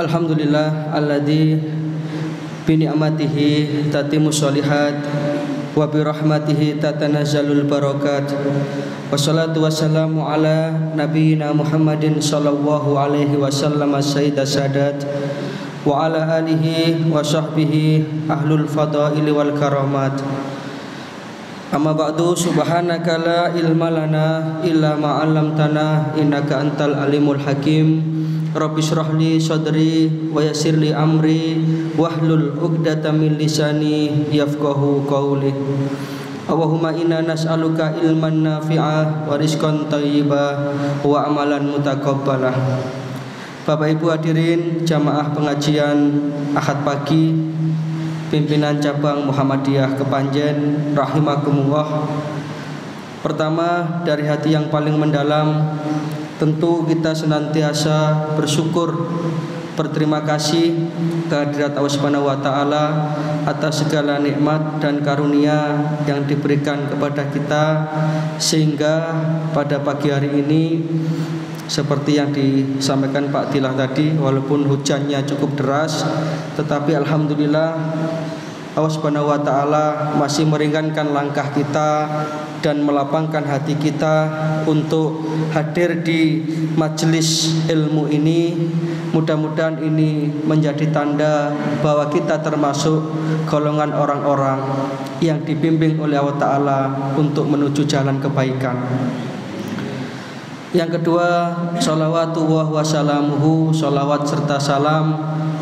Alhamdulillah alladzi bi ni'matihi tatimmu sholihat wa bi rahmatihi tatanazzalul barakat. Wassalatu wassalamu ala nabiyyina Muhammadin sallallahu alaihi wasallam sayyidas sadat wa ala alihi wa sahbihi ahlul fadaili wal karamat. Amma ba'du, subhanaka la ilma lana illa ma 'allamtana innaka antal alimul hakim. Rabbi shrah li sadri wa yassir li amri wahlul 'uqdatam min lisani yafqahu qawli. Allahumma inna nas'aluka ilman nafi'a wa rizqan thayyiba wa amalan mutakabbalah. Bapak Ibu hadirin jamaah pengajian Ahad pagi pimpinan cabang Muhammadiyah Kepanjen rahimakumullah. Pertama, dari hati yang paling mendalam tentu kita senantiasa bersyukur, berterima kasih kehadirat Allah Subhanahu wa taala atas segala nikmat dan karunia yang diberikan kepada kita, sehingga pada pagi hari ini seperti yang disampaikan Pak Tilah tadi, walaupun hujannya cukup deras, tetapi alhamdulillah Allah Subhanahu wa taala masih meringankan langkah kita dan melapangkan hati kita untuk hadir di majelis ilmu ini. Mudah-mudahan ini menjadi tanda bahwa kita termasuk golongan orang-orang yang dibimbing oleh Allah taala untuk menuju jalan kebaikan. Yang kedua, sholawatullah wa salamuhu, sholawat serta salam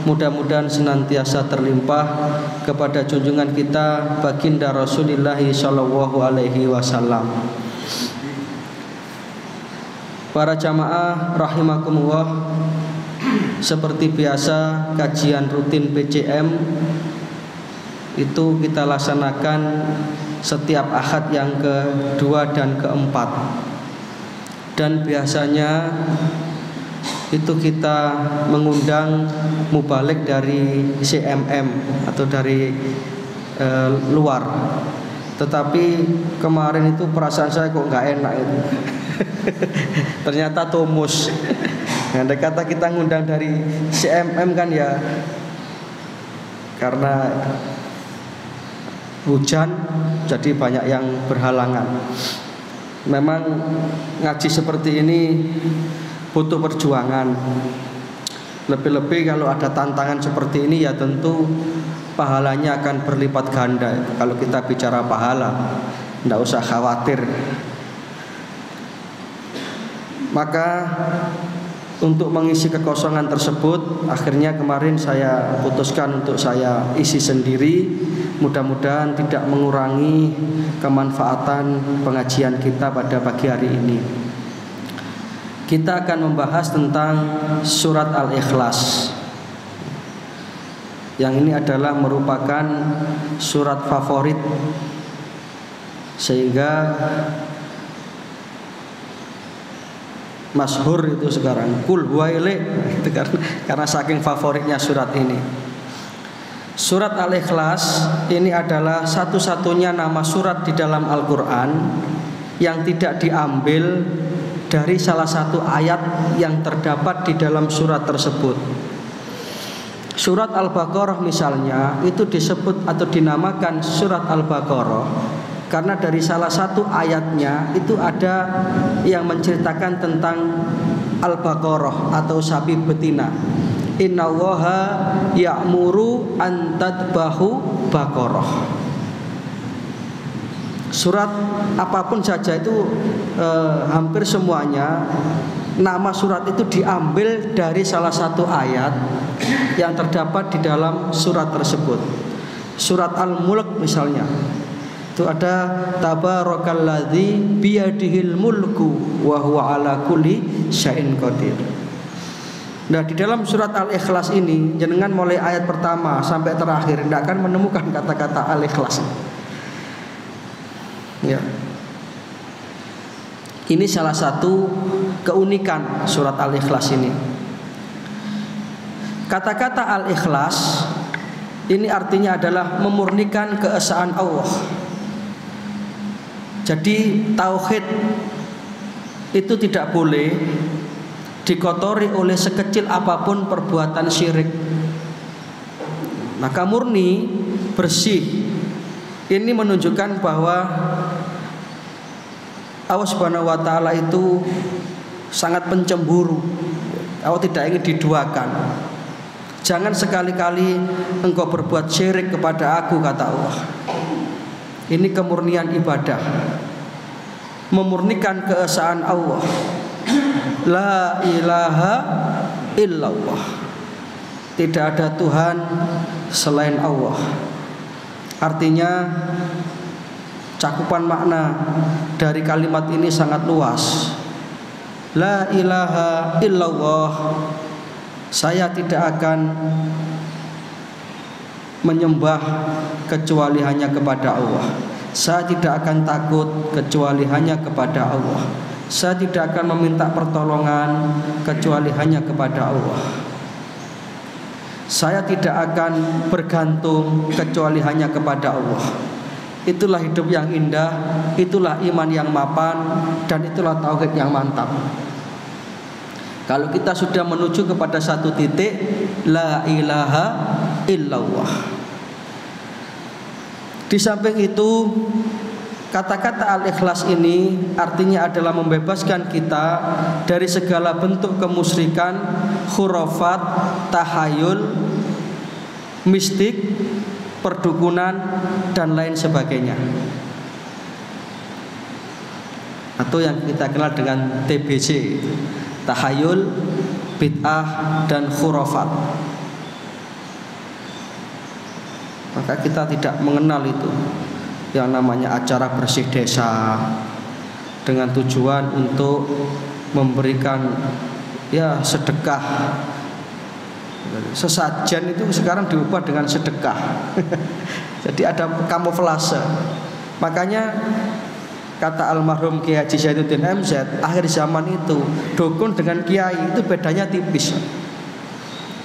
mudah-mudahan senantiasa terlimpah kepada junjungan kita baginda Rasulullah sallallahu alaihi wasallam. Para jamaah rahimakumullah, seperti biasa kajian rutin PCM itu kita laksanakan setiap Ahad yang kedua dan keempat. Dan biasanya itu kita mengundang mubalik dari CMM atau dari luar. Tetapi kemarin itu perasaan saya kok nggak enak itu. Ternyata Tomus. Andai kata kita ngundang dari CMM kan ya, karena hujan jadi banyak yang berhalangan. Memang ngaji seperti ini butuh perjuangan. Lebih-lebih kalau ada tantangan seperti ini ya tentu pahalanya akan berlipat ganda. Kalau kita bicara pahala, tidak usah khawatir. Maka untuk mengisi kekosongan tersebut, akhirnya kemarin saya putuskan untuk saya isi sendiri. Mudah-mudahan tidak mengurangi kemanfaatan pengajian kita pada pagi hari ini. Kita akan membahas tentang surat Al-Ikhlas. Yang ini adalah merupakan surat favorit, sehingga masyhur itu sekarang Qul huwailek, karena saking favoritnya surat ini. Surat Al-Ikhlas ini adalah satu-satunya nama surat di dalam Al-Quran yang tidak diambil dari salah satu ayat yang terdapat di dalam surat tersebut. Surat Al-Baqarah misalnya itu disebut atau dinamakan surat Al-Baqarah karena dari salah satu ayatnya itu ada yang menceritakan tentang Al-Baqarah atau sapi betina. Innallaha ya'muru an tadbahu baqarah. Surat apapun saja itu hampir semuanya nama surat itu diambil dari salah satu ayat yang terdapat di dalam surat tersebut. Surat Al-Mulk misalnya, itu ada tabarakalladzi biyadihil mulku wa huwa ala kulli syai'in qadir. Nah, di dalam surat Al-Ikhlas ini, jenengan mulai ayat pertama sampai terakhir tidak akan menemukan kata-kata Al-Ikhlas. Ya. Ini salah satu keunikan surat Al-Ikhlas ini. Kata-kata Al-Ikhlas ini artinya adalah memurnikan keesaan Allah. Jadi tauhid itu tidak boleh dikotori oleh sekecil apapun perbuatan syirik, maka murni, bersih. Ini menunjukkan bahwa Allah Subhanahu wa taala itu sangat pencemburu. Allah tidak ingin diduakan. Jangan sekali-kali engkau berbuat syirik kepada aku, kata Allah. Ini kemurnian ibadah, memurnikan keesaan Allah. La ilaha illallah. Tidak ada Tuhan selain Allah. Artinya cakupan makna dari kalimat ini sangat luas. La ilaha illallah. Saya tidak akan menyembah kecuali hanya kepada Allah. Saya tidak akan takut kecuali hanya kepada Allah. Saya tidak akan meminta pertolongan kecuali hanya kepada Allah. Saya tidak akan bergantung kecuali hanya kepada Allah. Itulah hidup yang indah, itulah iman yang mapan, dan itulah tauhid yang mantap. Kalau kita sudah menuju kepada satu titik, la ilaha illallah. Di samping itu, kata-kata al-ikhlas ini artinya adalah membebaskan kita dari segala bentuk kemusyrikan, khurafat, tahayul, mistik, perdukunan, dan lain sebagainya, atau yang kita kenal dengan TBC, tahayul, bid'ah, dan khurafat. Maka kita tidak mengenal itu yang namanya acara bersih desa dengan tujuan untuk memberikan ya sedekah. Sesajen itu sekarang diubah dengan sedekah. Jadi ada kamuflase. Makanya kata almarhum Kiai Haji Zainuddin MZ, akhir zaman itu dukun dengan kiai itu bedanya tipis.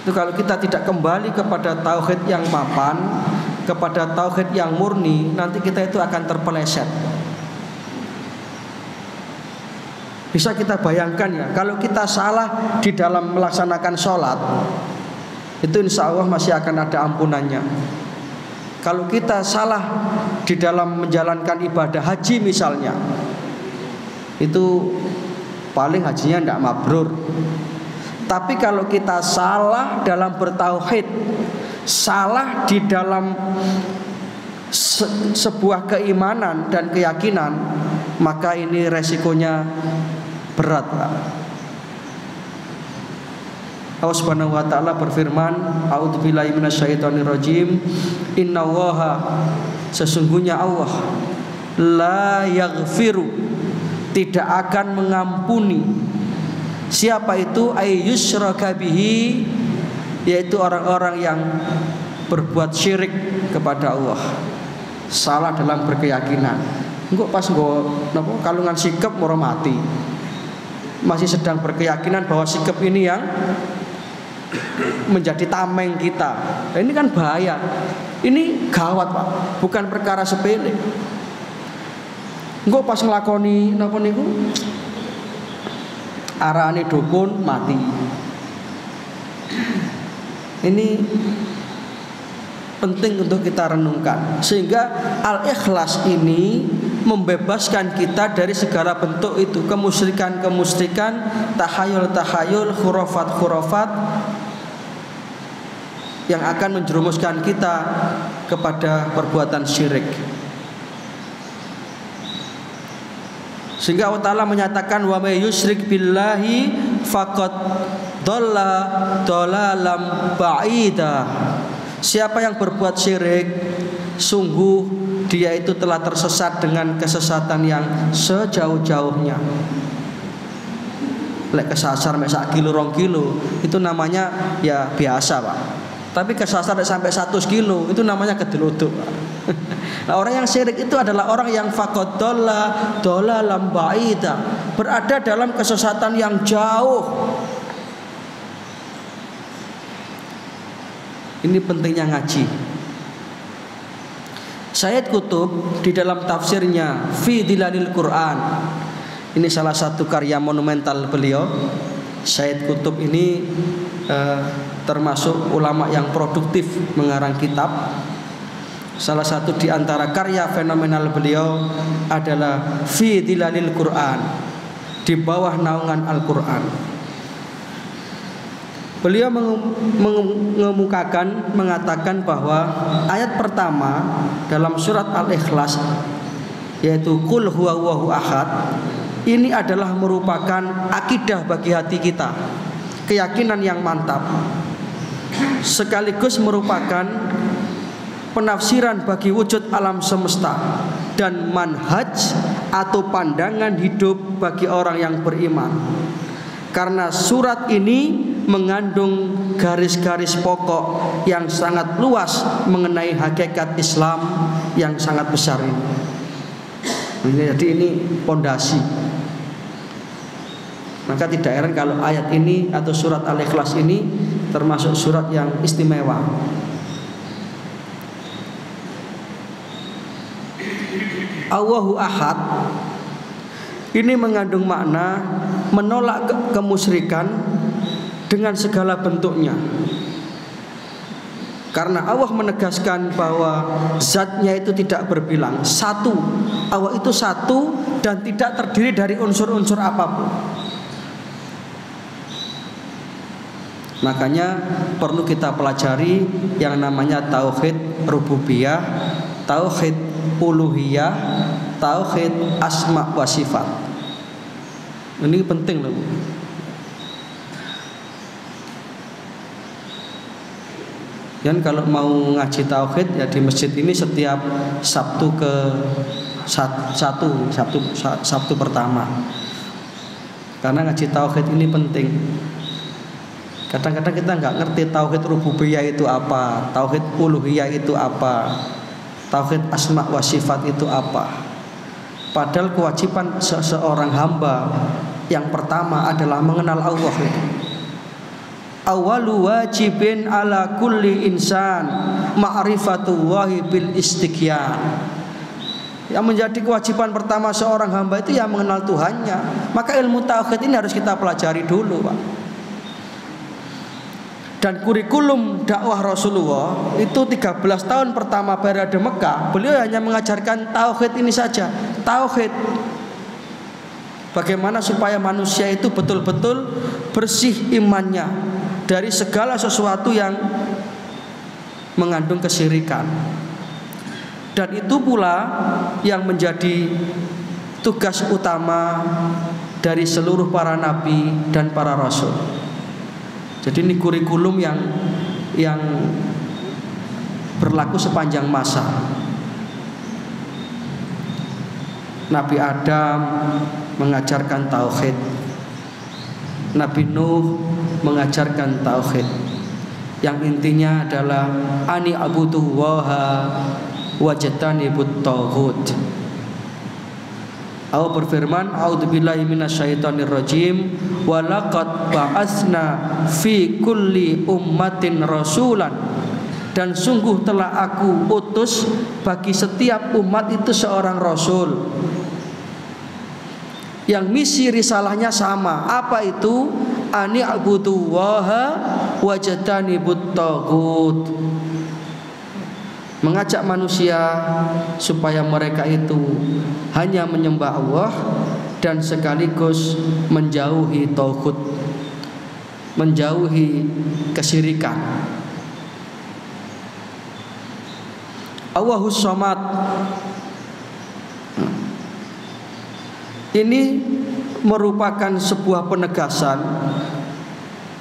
Itu kalau kita tidak kembali kepada tauhid yang mapan, kepada tauhid yang murni, nanti kita itu akan terpeleset. Bisa kita bayangkan ya, kalau kita salah di dalam melaksanakan sholat, itu insya Allah masih akan ada ampunannya. Kalau kita salah di dalam menjalankan ibadah haji misalnya, itu paling hajinya tidak mabrur. Tapi kalau kita salah dalam bertauhid, salah di dalam sebuah keimanan dan keyakinan, maka ini resikonya berat, Pak. Allah Subhanahu wa taala berfirman, a'udzubillahi minasyaitonirrajim, innallaha, sesungguhnya Allah, la yaghfiru, tidak akan mengampuni. Siapa itu? Ayyusyraka bihi, yaitu orang-orang yang berbuat syirik kepada Allah, salah dalam berkeyakinan. Engko pas nggo napa kalungan sikap moro mati, masih sedang berkeyakinan bahwa sikap ini yang menjadi tameng kita. Nah, ini kan bahaya. Ini gawat, Pak. Bukan perkara sepele. Engko pas nglakoni napa niku arane dukun mati. Ini penting untuk kita renungkan, sehingga al-ikhlas ini membebaskan kita dari segala bentuk itu, kemusyrikan-kemusyrikan, tahayul-tahayul, khurafat-khurafat yang akan menjerumuskan kita kepada perbuatan syirik. Sehingga Allah Ta'ala menyatakan, wa may yusyrik billahi faqad dhalla dhalalam ba'ida. Siapa yang berbuat syirik, sungguh dia itu telah tersesat dengan kesesatan yang sejauh-jauhnya. Lek kesasar mek sak kilo 2 kilo itu namanya ya biasa, Pak. Tapi kesasar sampai 100 kilo itu namanya kedeluduk, Pak. Nah, orang yang syirik itu adalah orang yang faqad dhalalam ba'ida, berada dalam kesesatan yang jauh. Ini pentingnya ngaji. Sayyid Qutb di dalam tafsirnya Fi Dilalil Quran, ini salah satu karya monumental beliau, Sayyid Qutb ini termasuk ulama yang produktif mengarang kitab. Salah satu di antara karya fenomenal beliau adalah Fi Dilalil Quran, di bawah naungan Al-Quran. Beliau mengatakan bahwa ayat pertama dalam surat Al-Ikhlas, yaitu Qul huwallahu ahad, ini adalah merupakan akidah bagi hati kita, keyakinan yang mantap, sekaligus merupakan penafsiran bagi wujud alam semesta dan manhaj atau pandangan hidup bagi orang yang beriman. Karena surat ini mengandung garis-garis pokok yang sangat luas mengenai hakikat Islam yang sangat besar ini. Jadi ini pondasi. Maka tidak heran kalau ayat ini atau surat Al-Ikhlas ini termasuk surat yang istimewa. Allahu Ahad ini mengandung makna menolak kemusyrikan dengan segala bentuknya. Karena Allah menegaskan bahwa zatnya itu tidak berbilang, satu. Allah itu satu dan tidak terdiri dari unsur-unsur apapun. Makanya perlu kita pelajari yang namanya tauhid rububiyah, tauhid uluhiyah, tauhid asma wa sifat. Ini penting loh. Dan kalau mau ngaji tauhid ya di masjid ini setiap Sabtu Sabtu pertama. Karena ngaji tauhid ini penting. Kadang-kadang kita nggak ngerti tauhid rububiyah itu apa, tauhid uluhiyah itu apa, tauhid asma wa sifat itu apa. Padahal kewajiban seseorang hamba yang pertama adalah mengenal Allah. Awalu wajibin ala kulli insan ma'rifatullahi bil istiqyan. Yang menjadi kewajiban pertama seorang hamba itu yang mengenal Tuhannya. Maka ilmu tauhid ini harus kita pelajari dulu, Pak. Dan kurikulum dakwah Rasulullah itu 13 tahun pertama periode Mekah, beliau hanya mengajarkan tauhid ini saja. Tauhid, bagaimana supaya manusia itu betul-betul bersih imannya dari segala sesuatu yang mengandung kesyirikan. Dan itu pula yang menjadi tugas utama dari seluruh para nabi dan para rasul. Jadi ini kurikulum yang berlaku sepanjang masa. Nabi Adam mengajarkan tauhid, Nabi Nuh mengajarkan tauhid, yang intinya adalah ani abudullaha wajtanibut taghut. Allah berfirman, a'udzubillahi minasyaitonir rajim, wa laqad ba'atsna fi kulli ummatin rasulan, dan sungguh telah aku utus bagi setiap umat itu seorang rasul yang misi risalahnya sama. Apa itu? Ani abudullaha wajtanibut taghut, mengajak manusia supaya mereka itu hanya menyembah Allah dan sekaligus menjauhi tauhid, menjauhi kesyirikan. Allahus Samad ini merupakan sebuah penegasan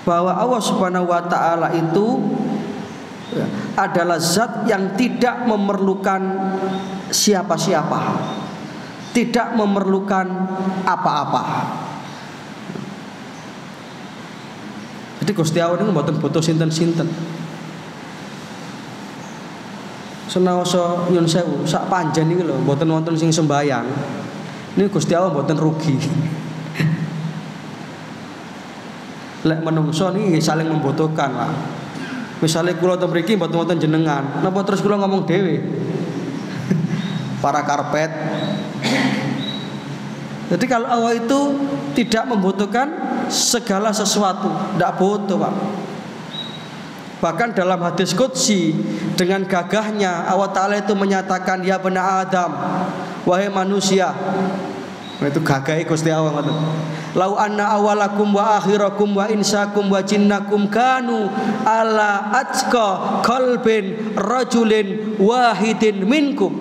bahwa Allah Subhanahu wa taala itu adalah zat yang tidak memerlukan siapa-siapa, tidak memerlukan apa-apa. Jadi Gusti Allah ini mboten butuh sinten-sinten. Senaosa nyun sewu sak panjen iki lho mboten wonten sing sembayang. Ini Gusti Allah mboten rugi. Lek menungso niki saling membutuhkan, Pak. Misalnya kula teng mriki mboten wonten jenengan, napa terus kula ngomong dhewe? Para karpet Jadi kalau Allah itu tidak membutuhkan segala sesuatu, tidak butuh, Pak. Bahkan dalam hadis qudsi dengan gagahnya Allah Ta'ala itu menyatakan, ya bena Adam, wahai manusia. Itu gagah Gusti Allah. Lau anna awalakum wa akhirakum wa insakum wa jinnakum kanu ala atqa qalbin rajulin wahidin minkum.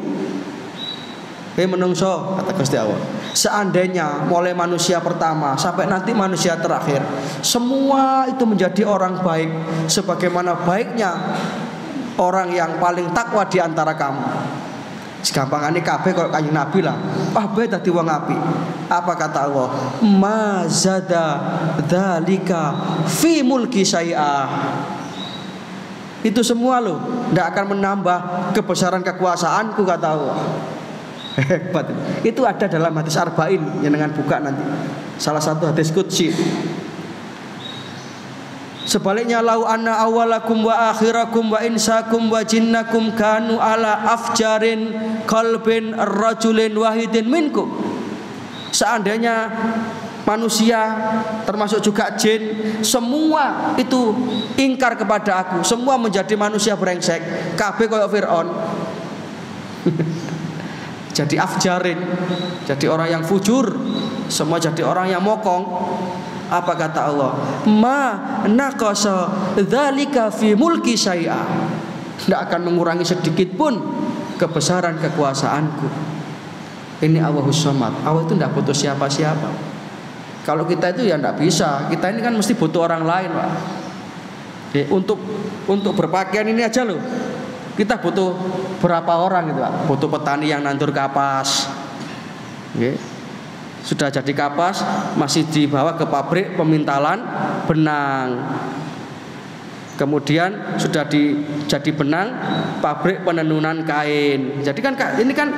Menungso, kata Gusti Allah, seandainya mulai manusia pertama sampai nanti manusia terakhir, semua itu menjadi orang baik sebagaimana baiknya orang yang paling takwa di antara kamu. Segampangane kabeh kok Kanjeng Nabi lah. Kabeh dadi wong apik. Apa kata Allah? Ma zada dzalika fi mulki syai'ah. Itu semua loh tidak akan menambah kebesaran kekuasaanku, kata Allah. Hebat. Itu ada dalam hadis Arba'in yang dengan buka nanti. Salah satu hadis qudsi. Sebaliknya, lau anna awalakum wa akhirakum wa insakum wa jinnakum kanu ala afjarin qalbin rajulin wahidin minkum. Seandainya manusia termasuk juga jin semua itu ingkar kepada aku, semua menjadi manusia brengsek, kabeh koyo Fir'aun. Jadi afjarin, jadi orang yang fujur, semua jadi orang yang mokong. Apa kata Allah? Ma naqasa dzalika fi mulki syai'a. Tidak akan mengurangi sedikit pun kebesaran kekuasaanku. Ini Allahus Samad. Allah itu tidak butuh siapa-siapa. Kalau kita itu ya tidak bisa. Kita ini kan mesti butuh orang lain, Pak. Untuk berpakaian ini aja loh, kita butuh berapa orang gitu, Pak? Butuh petani yang nandur kapas. Sudah jadi kapas, masih dibawa ke pabrik pemintalan benang. Kemudian sudah jadi benang, pabrik penenunan kain. Jadi kan ini kan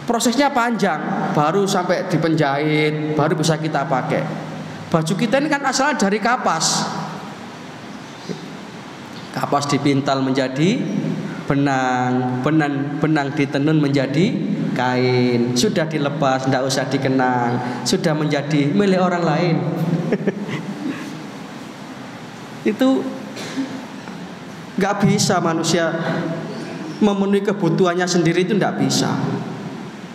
prosesnya panjang, baru sampai dipenjahit, baru bisa kita pakai. Baju kita ini kan asalnya dari kapas. Kapas dipintal menjadi benang, benang ditenun menjadi kain, sudah dilepas, tidak usah dikenang, sudah menjadi milik orang lain. Itu nggak bisa manusia memenuhi kebutuhannya sendiri, itu nggak bisa.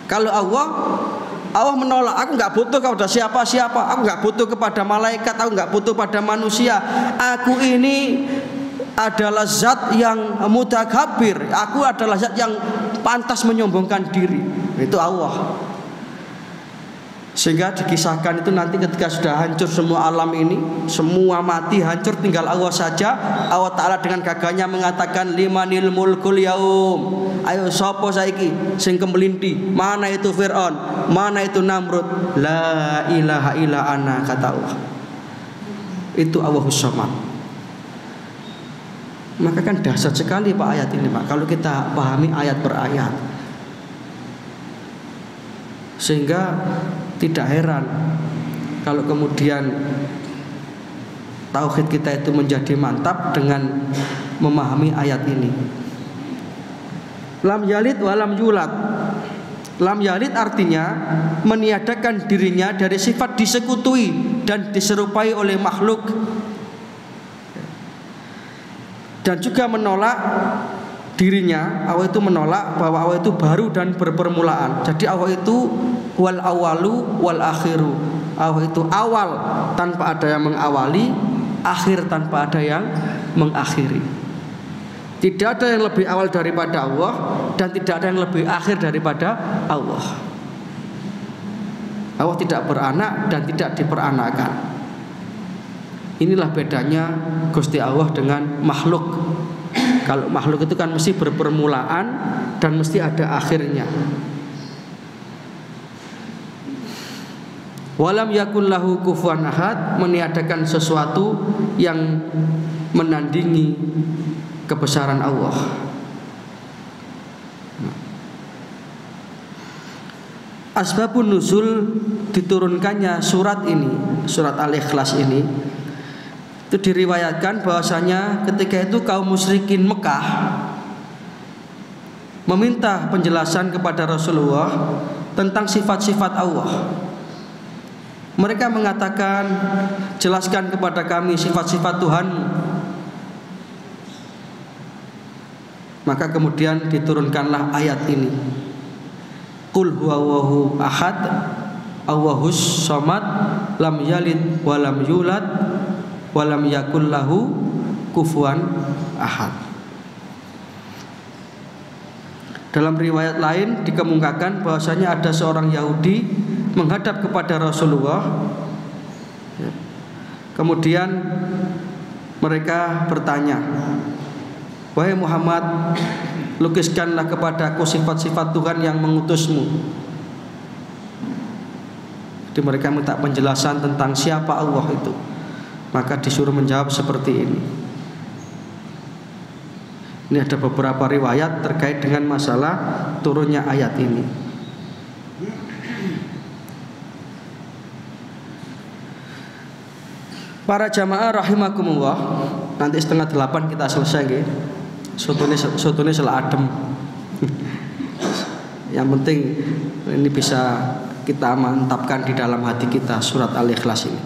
Kalau Allah menolak, aku nggak butuh kepada siapa-siapa, aku nggak butuh kepada malaikat, aku nggak butuh pada manusia. Aku ini adalah zat yang mutakabbir, aku adalah zat yang pantas menyombongkan diri. Itu Allah. Sehingga dikisahkan itu nanti ketika sudah hancur semua alam ini, semua mati hancur, tinggal Allah saja. Allah Ta'ala dengan gagahnya mengatakan, limanil mulkul yaum. Ayo sapa saiki sing kemelinti? Mana itu Fir'aun? Mana itu Namrud? La ilaha illa ana, kata Allah. Itu Allahus Samad. Maka kan dahsyat sekali Pak ayat ini, Pak, kalau kita pahami ayat per ayat. Sehingga tidak heran kalau kemudian tauhid kita itu menjadi mantap dengan memahami ayat ini. Lam yalid wa lam yulad. Lam yalid artinya meniadakan dirinya dari sifat disekutui dan diserupai oleh makhluk, dan juga menolak dirinya. Allah itu menolak bahwa Allah itu baru dan berpermulaan. Jadi Allah itu wal awalu wal akhiru. Allah itu awal tanpa ada yang mengawali, akhir tanpa ada yang mengakhiri. Tidak ada yang lebih awal daripada Allah, dan tidak ada yang lebih akhir daripada Allah. Allah tidak beranak dan tidak diperanakan. Inilah bedanya Gusti Allah dengan makhluk. Kalau makhluk itu kan mesti berpermulaan dan mesti ada akhirnya. Walam yakun lahu kufuwan ahad, meniadakan sesuatu yang menandingi kebesaran Allah. Asbabun nuzul diturunkannya surat ini, surat Al-Ikhlas ini, itu diriwayatkan bahwasanya ketika itu kaum musyrikin Mekah meminta penjelasan kepada Rasulullah tentang sifat-sifat Allah. Mereka mengatakan, jelaskan kepada kami sifat-sifat Tuhan-Mu. Maka kemudian diturunkanlah ayat ini. Qul huwallahu ahad, Allahus samad, lam yalid walam yulad, walam yakul lahu kufuwan ahad. Dalam riwayat lain dikemukakan bahwasanya ada seorang Yahudi menghadap kepada Rasulullah. Kemudian mereka bertanya, wahai Muhammad, lukiskanlah kepadaku sifat-sifat Tuhan yang mengutusmu. Jadi mereka minta penjelasan tentang siapa Allah itu. Maka disuruh menjawab seperti ini. Ini ada beberapa riwayat terkait dengan masalah turunnya ayat ini. Para jamaah rahimakumullah, nanti 7:30 kita selesai nggih. Sotone sel adem. Yang penting ini bisa kita mantapkan di dalam hati kita surat Al-Ikhlas ini.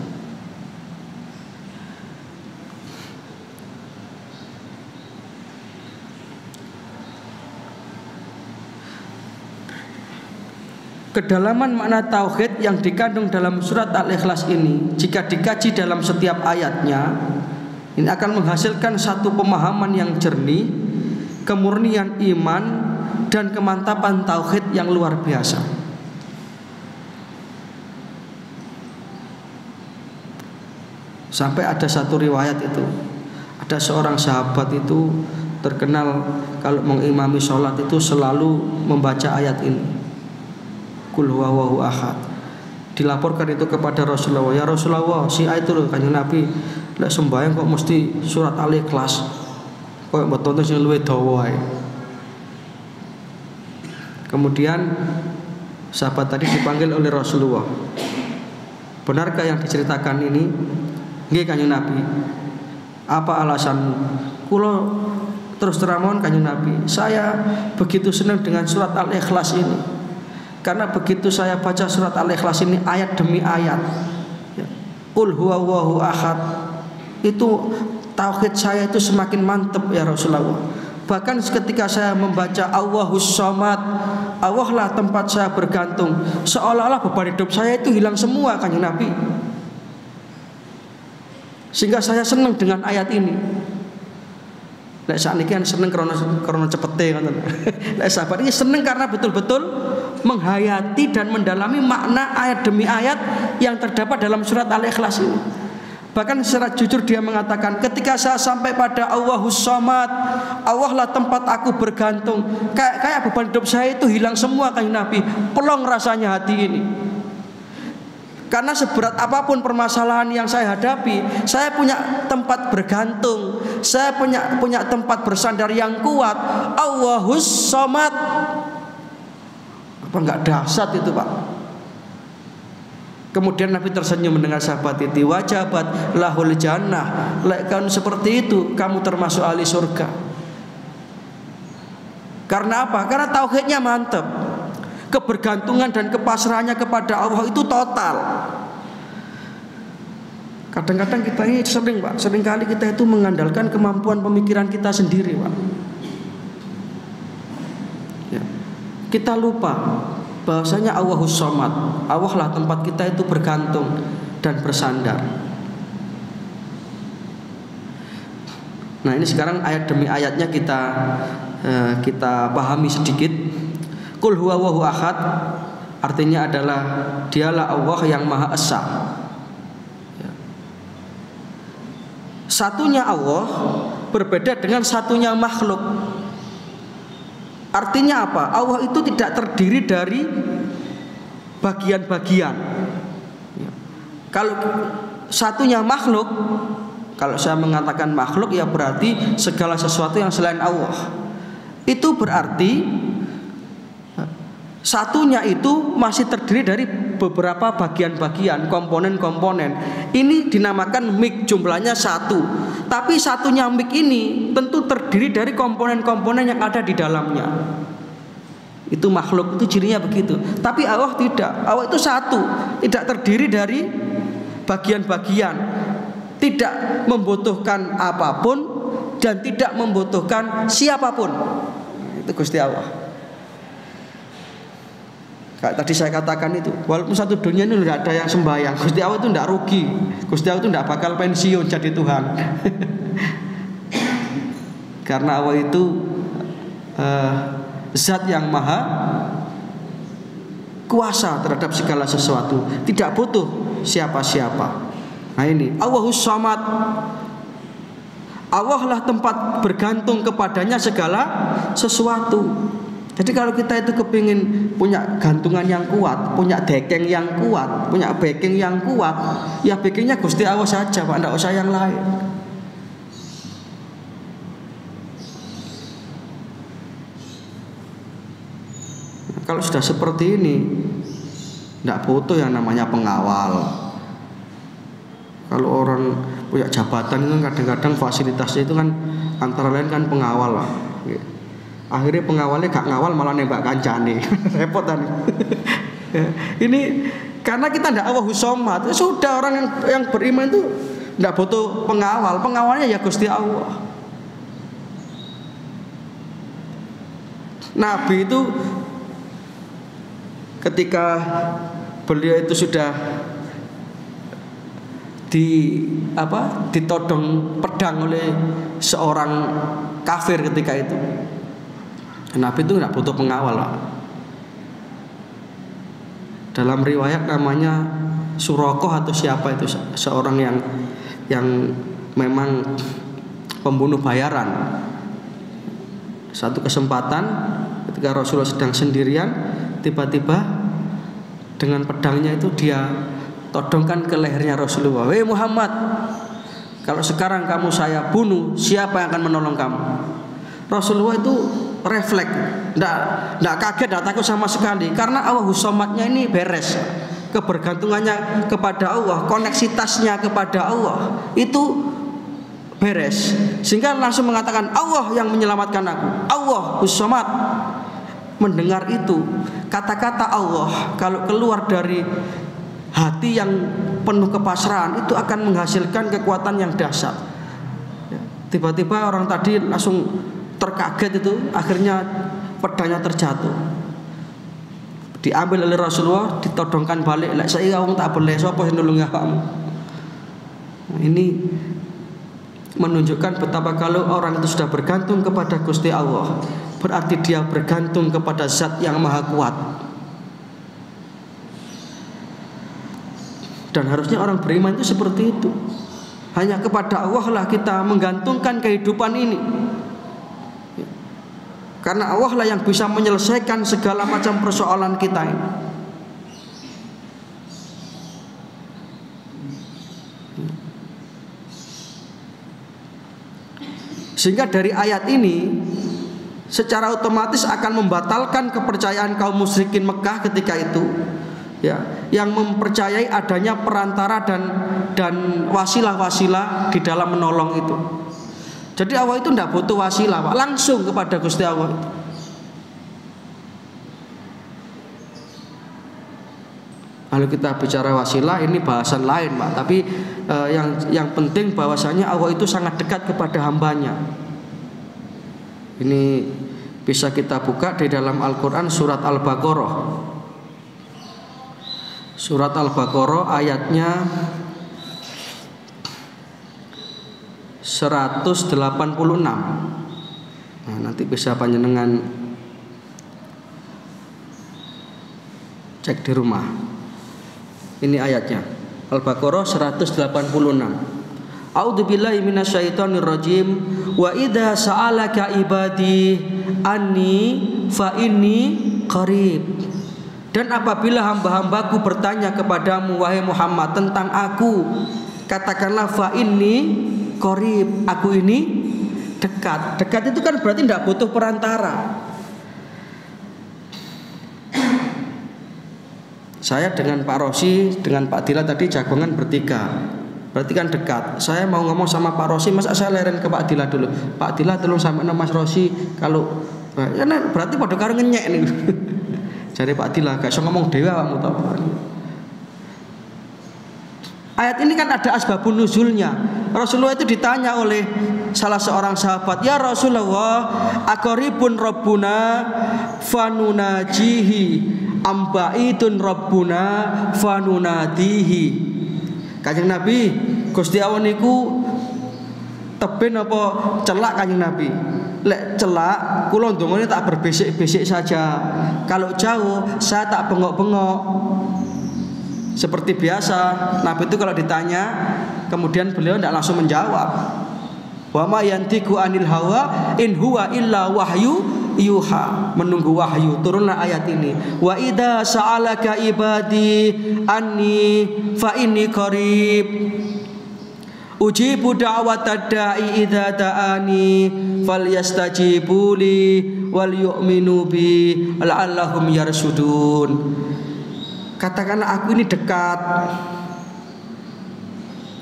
Kedalaman makna tauhid yang dikandung dalam surat Al-Ikhlas ini, jika dikaji dalam setiap ayatnya, ini akan menghasilkan satu pemahaman yang jernih, kemurnian iman, dan kemantapan tauhid yang luar biasa. Sampai ada satu riwayat itu, ada seorang sahabat itu terkenal kalau mengimami sholat itu selalu membaca ayat ini. Qul huwallahu ahad. Dilaporkan itu kepada Rasulullah, ya Rasulullah, si itu loh kanjeng Nabi lek sembahyang kok mesti surat Al-Ikhlas. Kok mbok tonton sing luwih dawa ae. Kemudian sahabat tadi dipanggil oleh Rasulullah. Benarkah yang diceritakan ini? Nggih kanjeng Nabi. Apa alasanmu? Kula terus terang mohon kanjeng Nabi, saya begitu senang dengan surat Al-Ikhlas ini. Karena begitu saya baca surat Al-Ikhlas ini ayat demi ayat, Qul huwallahu ahad, itu tauhid saya itu semakin mantap ya Rasulullah. Bahkan ketika saya membaca Allahus samad, Allah lah tempat saya bergantung, seolah-olah beban hidup saya itu hilang semua kanjeng Nabi. Sehingga saya senang dengan ayat ini. Lek sakniki kan seneng krana cepete ngoten. Lek sahabat ini seneng karena betul-betul menghayati dan mendalami makna ayat demi ayat yang terdapat dalam surat Al-Ikhlas ini. Bahkan secara jujur dia mengatakan, ketika saya sampai pada Allahus samad, Allah lah tempat aku bergantung, kayak beban hidup saya itu hilang semua kanjeng Nabi. Pelong rasanya hati ini. Karena seberat apapun permasalahan yang saya hadapi, saya punya tempat bergantung, saya punya tempat bersandar yang kuat. Allahus samad. Apa enggak dahsyat itu Pak? Kemudian Nabi tersenyum mendengar sahabat itu, wajabat lahul jannah. Lekkan seperti itu kamu termasuk ahli surga. Karena apa? Karena tauhidnya mantap. Kebergantungan dan kepasrahannya kepada Allah itu total. Kadang-kadang kita ini sering Pak, seringkali kita itu mengandalkan kemampuan pemikiran kita sendiri Pak. Ya. Kita lupa bahwasanya Allahus samad, Allah lah tempat kita itu bergantung dan bersandar. Nah ini sekarang ayat demi ayatnya kita pahami sedikit. Qul huwallahu ahad artinya adalah dialah Allah yang Maha Esa. Satunya Allah berbeda dengan satunya makhluk. Artinya apa? Allah itu tidak terdiri dari bagian-bagian. Kalau satunya makhluk, kalau saya mengatakan makhluk ya berarti segala sesuatu yang selain Allah. Itu berarti satunya itu masih terdiri dari beberapa bagian-bagian, komponen-komponen. Ini dinamakan mik, jumlahnya satu. Tapi satunya mik ini tentu terdiri dari komponen-komponen yang ada di dalamnya. Itu makhluk, itu cirinya begitu. Tapi Allah tidak. Allah itu satu, tidak terdiri dari bagian-bagian, tidak membutuhkan apapun dan tidak membutuhkan siapapun. Itu Gusti Allah. Kayak tadi saya katakan itu, walaupun satu dunia ini tidak ada yang sembahyang, Gusti Allah itu tidak rugi. Gusti Allah itu tidak bakal pensiun jadi Tuhan. Karena Allah itu zat yang maha kuasa terhadap segala sesuatu, tidak butuh siapa-siapa. Nah ini Allahus Samad. Allah lah tempat bergantung kepadanya segala sesuatu. Jadi kalau kita itu kepingin punya gantungan yang kuat, punya dekeng yang kuat, punya backing yang kuat, ya backingnya Gusti Allah saja, Pak, tidak usah yang lain. Kalau sudah seperti ini, tidak butuh yang namanya pengawal. Kalau orang punya jabatan itu kadang-kadang fasilitasnya itu kan antara lain kan pengawal lah. Akhirnya pengawalnya gak ngawal malah nembak kancane. Repot kan. Ini karena kita tidak Allahus Samad. Sudah orang yang beriman itu tidak butuh pengawal. Pengawalnya ya Gusti Allah. Nabi itu ketika beliau itu sudah ditodong pedang oleh seorang kafir ketika itu, Nabi itu nggak butuh pengawal, Pak. Dalam riwayat namanya Surakoh atau siapa itu, seorang yang memang pembunuh bayaran. Satu kesempatan ketika Rasulullah sedang sendirian, tiba-tiba dengan pedangnya itu dia todongkan ke lehernya Rasulullah. Weh Muhammad, kalau sekarang kamu saya bunuh, siapa yang akan menolong kamu? Rasulullah itu refleks, tidak kaget, tidak takut sama sekali, karena Allahus Samadnya ini beres, kebergantungannya kepada Allah, koneksitasnya kepada Allah itu beres, sehingga langsung mengatakan Allah yang menyelamatkan aku. Allahus Samad. Mendengar itu, kata-kata Allah kalau keluar dari hati yang penuh kepasrahan itu akan menghasilkan kekuatan yang dahsyat. Tiba-tiba orang tadi langsung terkaget itu, akhirnya pedangnya terjatuh, diambil oleh Rasulullah, ditodongkan balik. Lek saya wong tak boleh sapa sing nulungi kamu. Ini menunjukkan betapa kalau orang itu sudah bergantung kepada Gusti Allah, berarti dia bergantung kepada zat yang maha kuat. Dan harusnya orang beriman itu seperti itu. Hanya kepada Allah lah kita menggantungkan kehidupan ini, karena Allah lah yang bisa menyelesaikan segala macam persoalan kita ini. Sehingga dari ayat ini secara otomatis akan membatalkan kepercayaan kaum musyrikin Mekah ketika itu, ya, yang mempercayai adanya perantara dan wasilah-wasilah di dalam menolong itu. Jadi Allah itu tidak butuh wasilah, Pak, langsung kepada Gusti Allah. Kalau kita bicara wasilah ini bahasan lain, Pak. Tapi yang penting bahwasanya Allah itu sangat dekat kepada hambanya. Ini bisa kita buka di dalam Al-Quran surat Al-Baqarah. Surat Al-Baqarah ayatnya 186. Nah, nanti bisa panjenengan cek di rumah. Ini ayatnya Al-Baqarah 186. A'udzubillahi minasyaitonir rajim. Wa idza sa'alaka ibadi anni fa inni qarib. Dan apabila hamba-hambaku bertanya kepadamu wahai Muhammad tentang aku, katakanlah fa inni qarib, aku ini dekat. Dekat itu kan berarti tidak butuh perantara. Saya dengan Pak Rosi, dengan Pak Dila tadi jagongan bertiga, berarti kan dekat. Saya mau ngomong sama Pak Rosi, masa saya leren ke Pak Dila dulu. Pak Dila tolong sampein Mas Rosi, kalau Ya berarti padha karo ngenyek niku. Jare Pak Dila gak iso ngomong dhewe awakmu to. Ayat ini kan ada asbabun nuzulnya. Rasulullah itu ditanya oleh salah seorang sahabat, "Ya Rasulullah, aqribun rabbuna fanunajihi ambaitun rabbuna fanunadihi." Kanjeng Nabi, Gusti Allah niku teben apa celak Kanjeng Nabi? Lek celak, kula ndongane tak berbisik-bisik saja. Kalau jauh, saya tak bengok-bengok. Seperti biasa, Nabi itu kalau ditanya, kemudian beliau tidak langsung menjawab. Wa ma yantiqu anil hawa in huwa illa wahyu yuha. Menunggu wahyu. Turunlah ayat ini. Wa idza sa'alaka ibadi anni fa inni qarib. Ujibu da'watad da'i idza da'ani falyastajibu li wal yu'minu bi la'allahum yarsudun. Katakanlah aku ini dekat.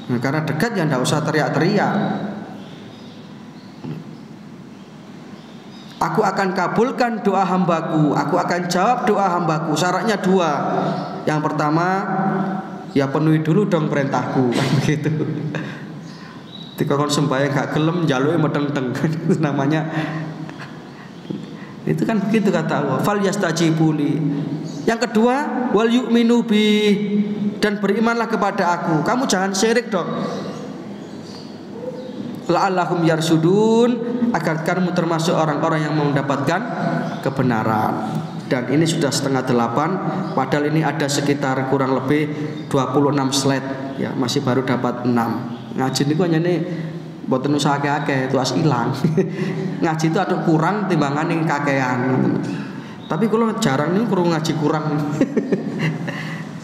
Nah, karena dekat ya tidak usah teriak-teriak. Aku akan kabulkan doa hambaku. Aku akan jawab doa hambaku. Syaratnya 2. Yang pertama, ya penuhi dulu dong perintahku. Begitu. Ketika kon sembahyang gak gelem njaluke medeng-deng. Namanya itu kan begitu kata Allah. Fal yastajibuli. Yang kedua, wal yu'minu bi, dan berimanlah kepada aku. Kamu jangan syirik dong. La'allahum yarsudun, agar kamu termasuk orang-orang yang mendapatkan kebenaran. Dan ini sudah 7:30, padahal ini ada sekitar kurang lebih 26 slide ya, masih baru dapat 6. Ngaji niku nyene mboten usah akeh-akeh, itu as ilang. Ngaji itu ada kurang timbangan yang kakean. Tapi kalau jarang nih kurang ngaji kurang.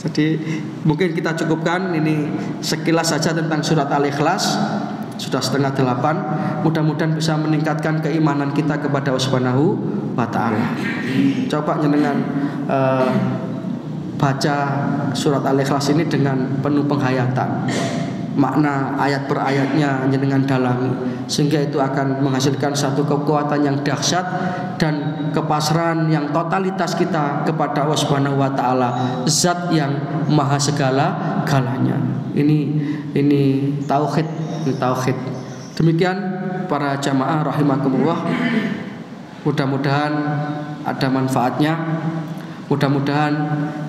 Jadi mungkin kita cukupkan ini sekilas saja tentang surat Al-Ikhlas. Sudah 7:30. Mudah-mudahan bisa meningkatkan keimanan kita kepada Allah Subhanahu wa taala. Coba jenengan baca surat Al-Ikhlas ini dengan penuh penghayatan. Makna ayat per ayatnya jenengan dalami, sehingga itu akan menghasilkan satu kekuatan yang dahsyat dan kepasrahan yang totalitas kita kepada Allah Subhanahu wa taala, zat yang maha segala galanya. Ini tauhid. Demikian para jamaah rahimakumullah. Mudah-mudahan ada manfaatnya. Mudah-mudahan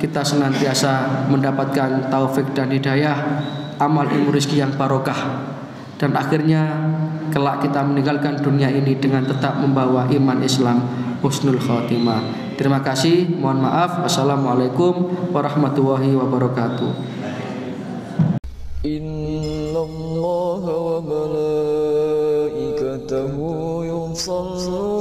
kita senantiasa mendapatkan taufik dan hidayah, amal ilmu rezeki yang barokah, dan akhirnya kelak kita meninggalkan dunia ini dengan tetap membawa iman Islam husnul khotimah. Terima kasih, mohon maaf. Wassalamualaikum warahmatullahi wabarakatuh. Innallaha wa malaikatahu yusalluna